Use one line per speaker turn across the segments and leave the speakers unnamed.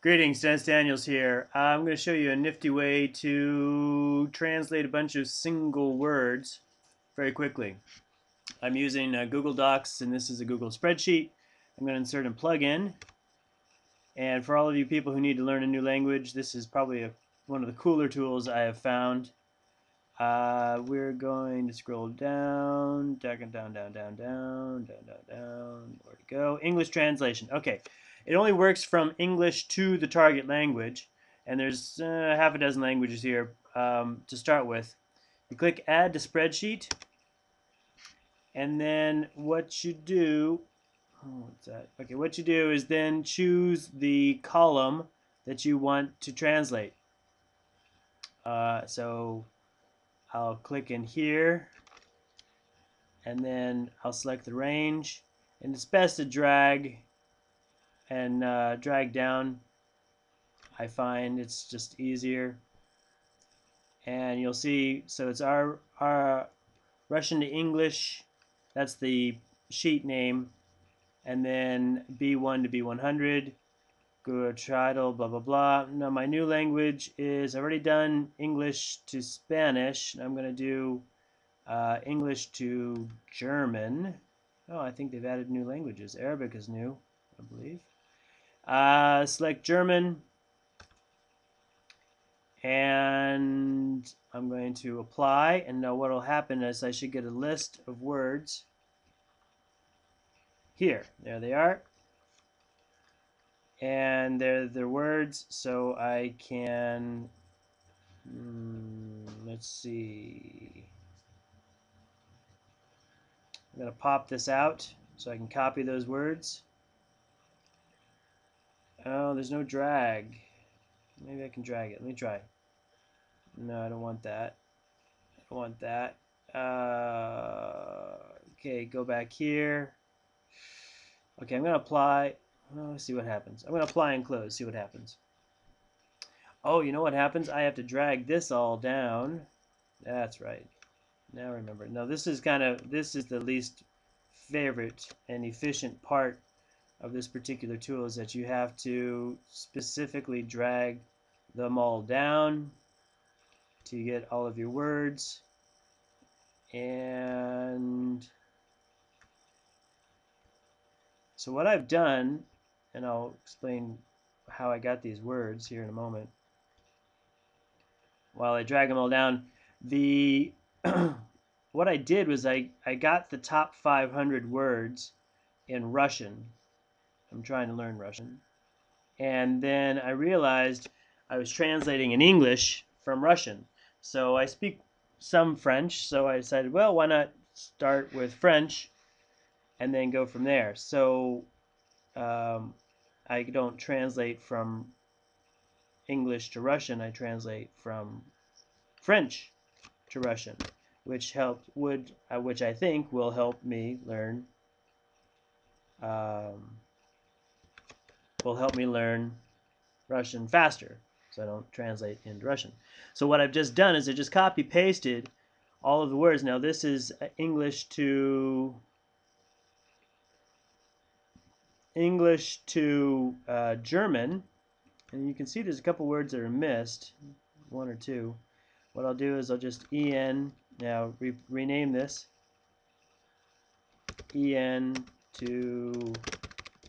Greetings, Dennis Daniels here. I'm going to show you a nifty way to translate a bunch of single words very quickly. I'm using Google Docs, and this is a Google spreadsheet. I'm going to insert a plugin. And for all of you people who need to learn a new language, this is probably one of the cooler tools I have found. We're going to scroll down, down. Where to go? English translation. Okay, it only works from English to the target language, and there's half a dozen languages here to start with. You click Add to Spreadsheet, and then what you do. Oh, what's that? Okay, what you do is then choose the column that you want to translate. So I'll click in here, and then I'll select the range, and it's best to drag and drag down. I find it's just easier, and you'll see, so it's our Russian to English, that's the sheet name, and then B1 to B100, good title, blah blah blah. Now my new language is, I've already done English to Spanish. I'm going to do English to German. Oh, I think they've added new languages. Arabic is new, I believe. Select German, and I'm going to apply. And now what will happen is I should get a list of words here. There they are. And they're their words, so I can, let's see. I'm going to pop this out so I can copy those words. Oh, there's no drag. Maybe I can drag it. Let me try. No, I don't want that. I don't want that. Okay, go back here. Okay, I'm going to apply. Oh, let's see what happens. I'm going to apply and close, see what happens. Oh, you know what happens? I have to drag this all down. That's right. Now remember. No, this is the least favorite and efficient part of this particular tool, is that you have to specifically drag them all down to get all of your words. And so what I've done, and I'll explain how I got these words here in a moment, while I drag them all down, what I did was I got the top 500 words in Russian. I'm trying to learn Russian. And then I realized I was translating in English from Russian. So I speak some French, so I decided, well, why not start with French and then go from there. So I don't translate from English to Russian, I translate from French to Russian, which I think will help me learn Russian faster, so I don't translate into Russian. So what I've just done is I just copy pasted all of the words. Now this is English to German, and you can see there's a couple words that are missed, one or two. What I'll do is I'll just EN, now rename this EN to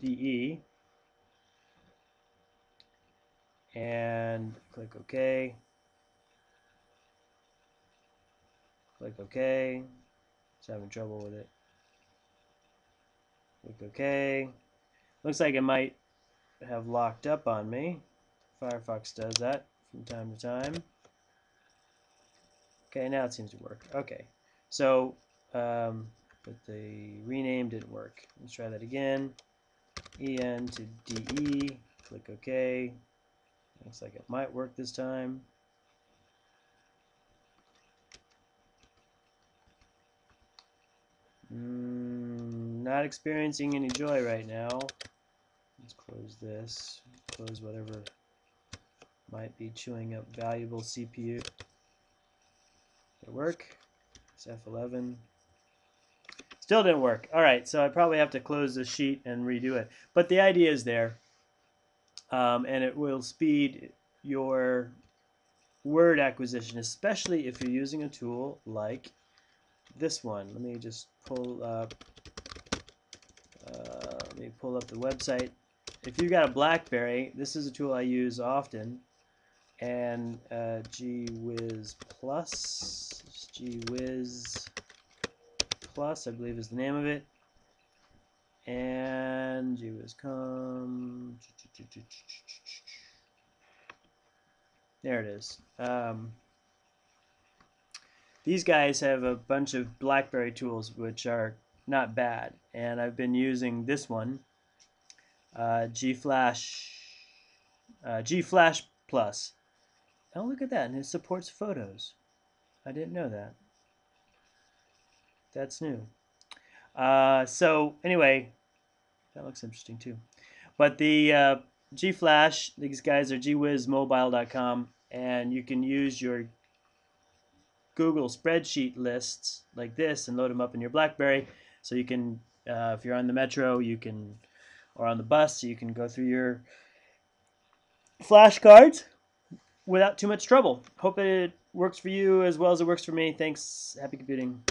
DE, and click OK. Click OK. Just having trouble with it. Click OK. Looks like it might have locked up on me. Firefox does that from time to time. Okay, now it seems to work. Okay, so but the rename didn't work. Let's try that again. EN to DE. Click OK. Looks like it might work this time. Not experiencing any joy right now. Let's close this. Close whatever might be chewing up valuable CPU. Did it work? It's F11. Still didn't work. All right, so I probably have to close this sheet and redo it. But the idea is there. and it will speed your word acquisition, especially if you're using a tool like this one. Let me just pull up. Let me pull up the website. If you've got a BlackBerry, this is a tool I use often. And GWiz Plus, GWiz Plus, I believe is the name of it. And GWizCom. There it is. These guys have a bunch of BlackBerry tools which are not bad, and I've been using this one, GFlash Plus. Oh, look at that, and it supports photos. I didn't know that. That's new. So anyway, that looks interesting too. But the GFlash, these guys are gwizmobile.com, and you can use your Google spreadsheet lists like this and load them up in your BlackBerry. So you can, if you're on the metro, you can, or on the bus, you can go through your flashcards without too much trouble. Hope it works for you as well as it works for me. Thanks. Happy computing.